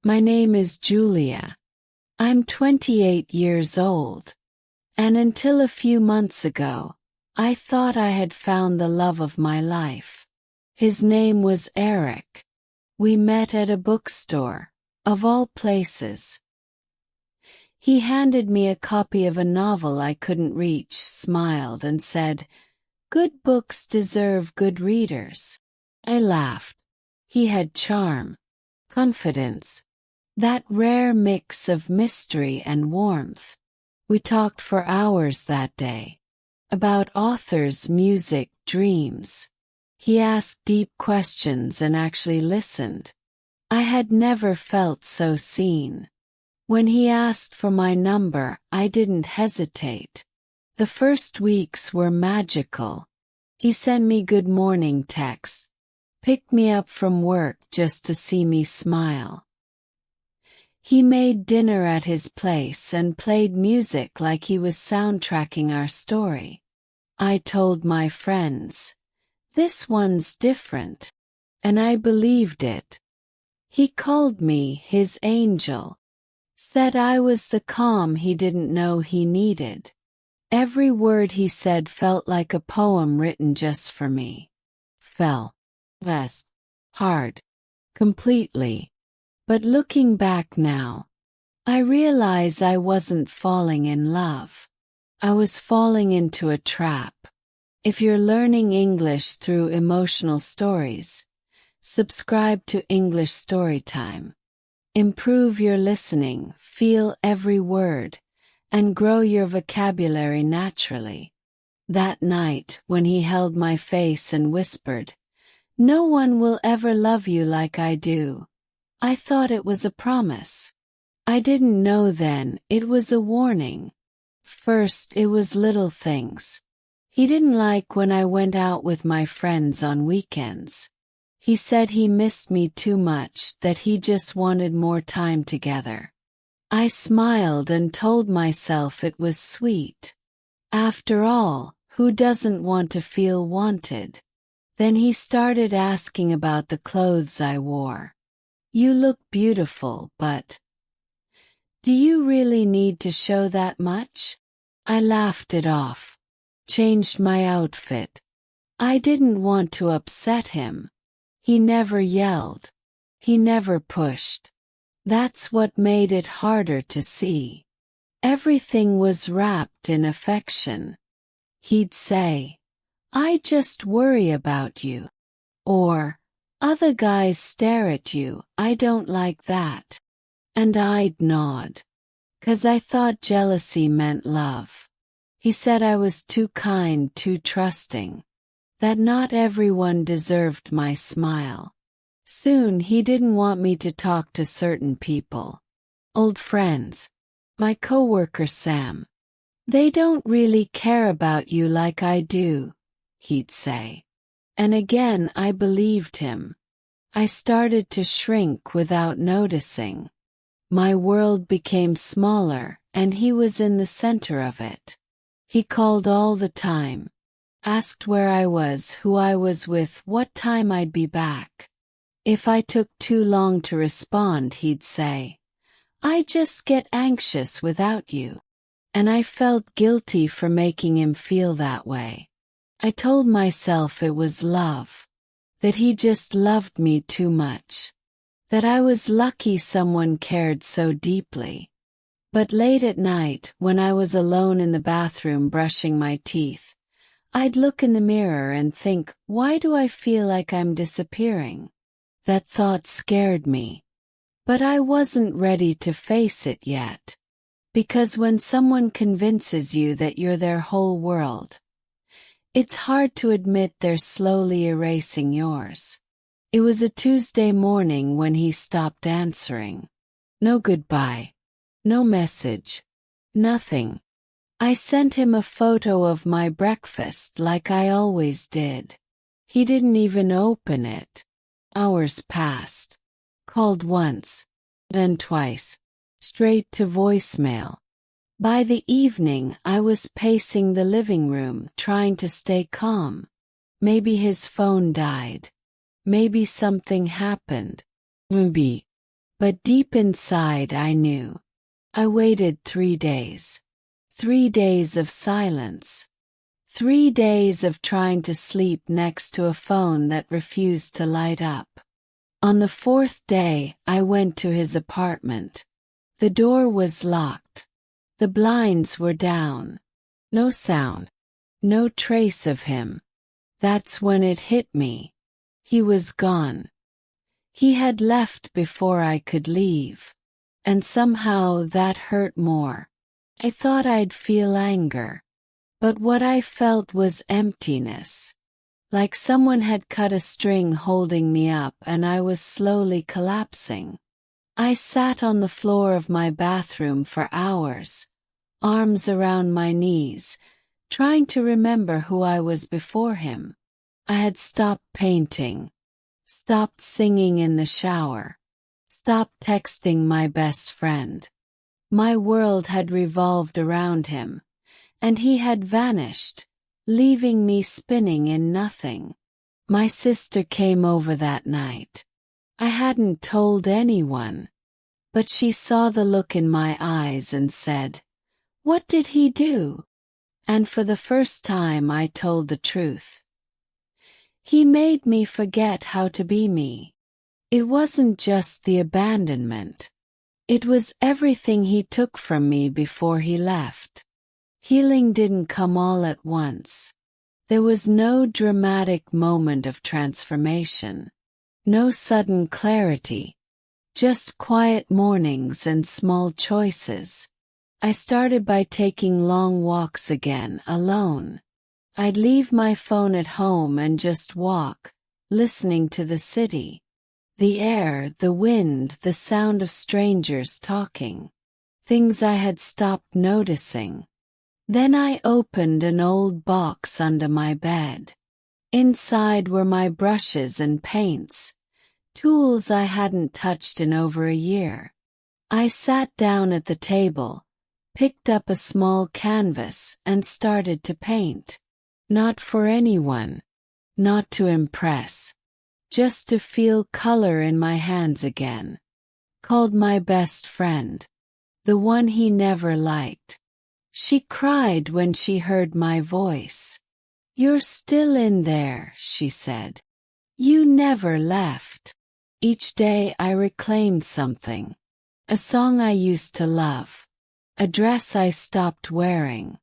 My name is Julia. I'm 28 years old. And until a few months ago, I thought I had found the love of my life. His name was Eric. We met at a bookstore, of all places. He handed me a copy of a novel I couldn't reach, smiled, and said, "Good books deserve good readers." I laughed. He had charm, confidence, that rare mix of mystery and warmth. We talked for hours that day. About authors, music, dreams. He asked deep questions and actually listened. I had never felt so seen. When he asked for my number, I didn't hesitate. The first weeks were magical. He sent me good morning texts, picked me up from work just to see me smile. He made dinner at his place and played music like he was soundtracking our story. I told my friends, "This one's different." And I believed it. He called me his angel. Said I was the calm he didn't know he needed. Every word he said felt like a poem written just for me. Fell. Fast. Hard. Completely. But looking back now, I realize I wasn't falling in love. I was falling into a trap. If you're learning English through emotional stories, subscribe to English Storytime. Improve your listening, feel every word, and grow your vocabulary naturally. That night, when he held my face and whispered, "No one will ever love you like I do," I thought it was a promise. I didn't know then it was a warning. First, it was little things. He didn't like when I went out with my friends on weekends. He said he missed me too much, that he just wanted more time together. I smiled and told myself it was sweet. After all, who doesn't want to feel wanted? Then he started asking about the clothes I wore. "You look beautiful, but do you really need to show that much?" I laughed it off. Changed my outfit. I didn't want to upset him. He never yelled. He never pushed. That's what made it harder to see. Everything was wrapped in affection. He'd say, "I just worry about you." Or, "Other guys stare at you, I don't like that." And I'd nod. 'Cause I thought jealousy meant love. He said I was too kind, too trusting. That not everyone deserved my smile. Soon he didn't want me to talk to certain people. Old friends. My coworker Sam. "They don't really care about you like I do," he'd say. And again I believed him. I started to shrink without noticing. My world became smaller, and he was in the center of it. He called all the time. Asked where I was, who I was with, what time I'd be back. If I took too long to respond, he'd say, "I just get anxious without you." And I felt guilty for making him feel that way. I told myself it was love. That he just loved me too much. That I was lucky someone cared so deeply. But late at night, when I was alone in the bathroom brushing my teeth, I'd look in the mirror and think, why do I feel like I'm disappearing? That thought scared me. But I wasn't ready to face it yet. Because when someone convinces you that you're their whole world, it's hard to admit they're slowly erasing yours. It was a Tuesday morning when he stopped answering. No goodbye. No message. Nothing. I sent him a photo of my breakfast like I always did. He didn't even open it. Hours passed. Called once. Then twice. Straight to voicemail. By the evening, I was pacing the living room, trying to stay calm. Maybe his phone died. Maybe something happened. Maybe. But deep inside I knew. I waited 3 days. 3 days of silence. 3 days of trying to sleep next to a phone that refused to light up. On the 4th day, I went to his apartment. The door was locked. The blinds were down. No sound. No trace of him. That's when it hit me. He was gone. He had left before I could leave. And somehow that hurt more. I thought I'd feel anger. But what I felt was emptiness. Like someone had cut a string holding me up and I was slowly collapsing. I sat on the floor of my bathroom for hours, arms around my knees, trying to remember who I was before him. I had stopped painting, stopped singing in the shower, stopped texting my best friend. My world had revolved around him, and he had vanished, leaving me spinning in nothing. My sister came over that night. I hadn't told anyone, but she saw the look in my eyes and said, "What did he do?" And for the first time I told the truth. He made me forget how to be me. It wasn't just the abandonment. It was everything he took from me before he left. Healing didn't come all at once. There was no dramatic moment of transformation. No sudden clarity. Just quiet mornings and small choices. I started by taking long walks again, alone. I'd leave my phone at home and just walk, listening to the city. The air, the wind, the sound of strangers talking. Things I had stopped noticing. Then I opened an old box under my bed. Inside were my brushes and paints, tools I hadn't touched in over a year. I sat down at the table, picked up a small canvas and started to paint. Not for anyone. Not to impress. Just to feel color in my hands again. Called my best friend. The one he never liked. She cried when she heard my voice. "You're still in there," she said. "You never left." Each day I reclaimed something. A song I used to love. A dress I stopped wearing.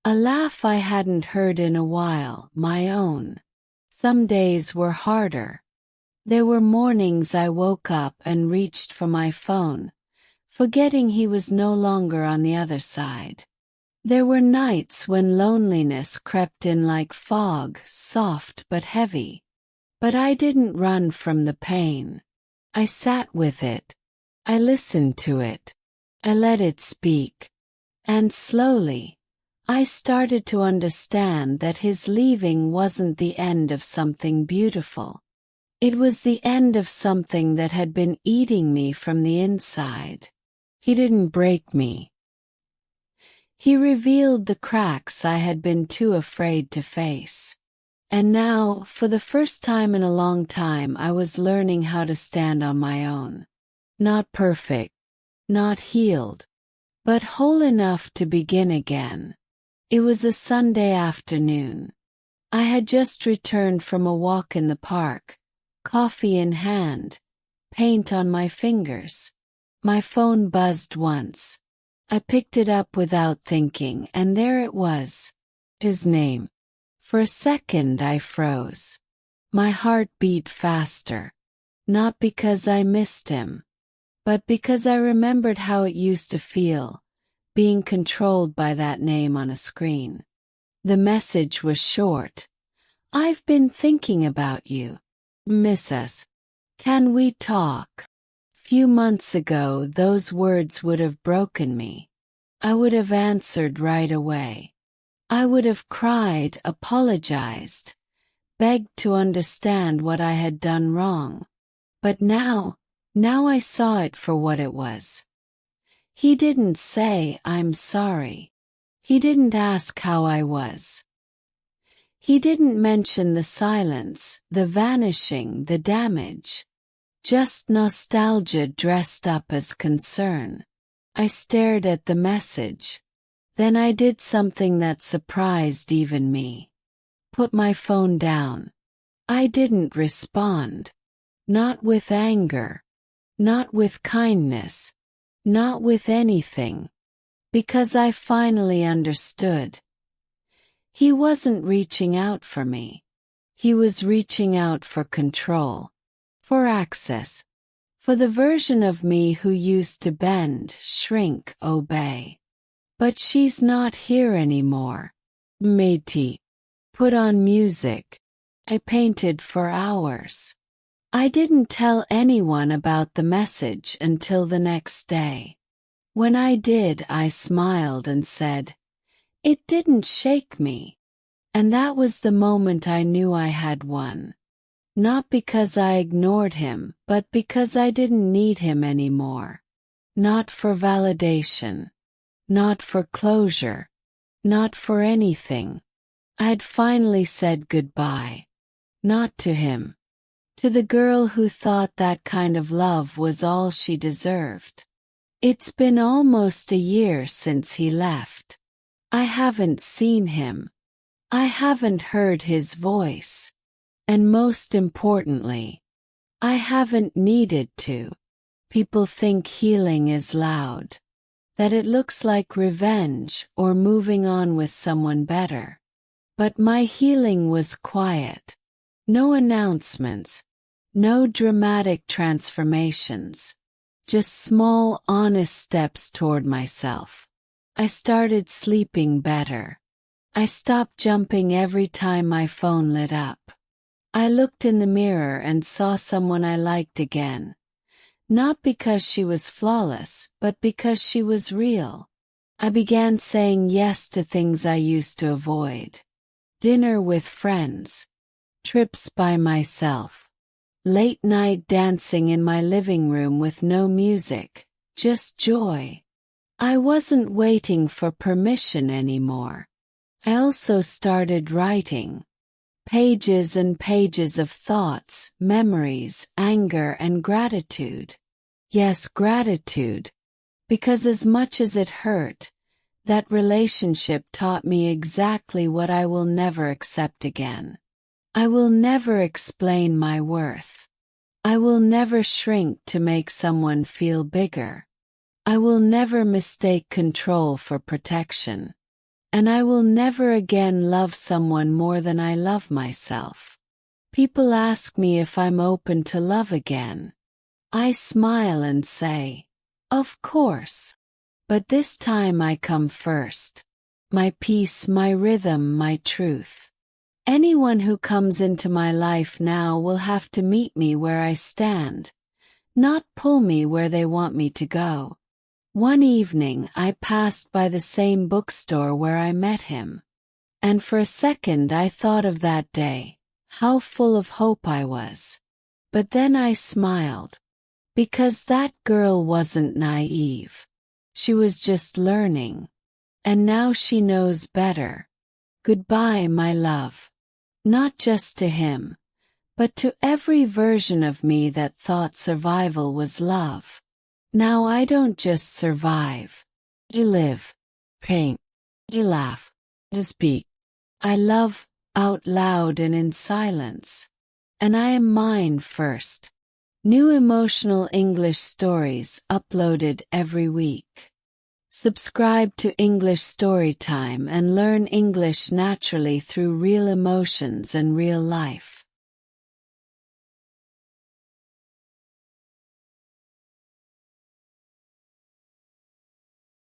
A laugh I hadn't heard in a while, my own. Some days were harder. There were mornings I woke up and reached for my phone, forgetting he was no longer on the other side. There were nights when loneliness crept in like fog, soft but heavy. But I didn't run from the pain. I sat with it. I listened to it. I let it speak. And slowly, I started to understand that his leaving wasn't the end of something beautiful. It was the end of something that had been eating me from the inside. He didn't break me. He revealed the cracks I had been too afraid to face. And now, for the first time in a long time, I was learning how to stand on my own. Not perfect, not healed, but whole enough to begin again. It was a Sunday afternoon. I had just returned from a walk in the park, coffee in hand, paint on my fingers. My phone buzzed once. I picked it up without thinking, and there it was. His name. For a second I froze. My heart beat faster. Not because I missed him, but because I remembered how it used to feel, being controlled by that name on a screen. The message was short. "I've been thinking about you. Miss us. Can we talk?" Few months ago those words would have broken me. I would have answered right away. I would have cried, apologized, begged to understand what I had done wrong. But now I saw it for what it was. He didn't say, "I'm sorry." He didn't ask how I was. He didn't mention the silence, the vanishing, the damage. Just nostalgia dressed up as concern. I stared at the message. Then I did something that surprised even me. Put my phone down. I didn't respond. Not with anger. Not with kindness. Not with anything. Because I finally understood. He wasn't reaching out for me. He was reaching out for control. For access. For the version of me who used to bend, shrink, obey. But she's not here anymore. Made tea. Put on music. I painted for hours. I didn't tell anyone about the message until the next day. When I did, I smiled and said, "It didn't shake me." And that was the moment I knew I had won. Not because I ignored him, but because I didn't need him anymore. Not for validation. Not for closure. Not for anything. I'd finally said goodbye. Not to him. To the girl who thought that kind of love was all she deserved. It's been almost a year since he left. I haven't seen him. I haven't heard his voice. And most importantly, I haven't needed to. People think healing is loud. That it looks like revenge or moving on with someone better. But my healing was quiet. No announcements. No dramatic transformations. Just small, honest steps toward myself. I started sleeping better. I stopped jumping every time my phone lit up. I looked in the mirror and saw someone I liked again. Not because she was flawless, but because she was real. I began saying yes to things I used to avoid. Dinner with friends. Trips by myself. Late night dancing in my living room with no music, just joy. I wasn't waiting for permission anymore. I also started writing. Pages and pages of thoughts, memories, anger, and gratitude. Yes, gratitude. Because as much as it hurt, that relationship taught me exactly what I will never accept again. I will never explain my worth. I will never shrink to make someone feel bigger. I will never mistake control for protection. And I will never again love someone more than I love myself. People ask me if I'm open to love again. I smile and say, of course. But this time I come first. My peace, my rhythm, my truth. Anyone who comes into my life now will have to meet me where I stand, not pull me where they want me to go. One evening I passed by the same bookstore where I met him. And for a second I thought of that day, how full of hope I was. But then I smiled. Because that girl wasn't naive. She was just learning. And now she knows better. Goodbye, my love. Not just to him, but to every version of me that thought survival was love. Now I don't just survive. I live. Paint. I laugh. I speak. I love, out loud and in silence. And I am mine first. New emotional English stories uploaded every week. Subscribe to English Storytime and learn English naturally through real emotions and real life.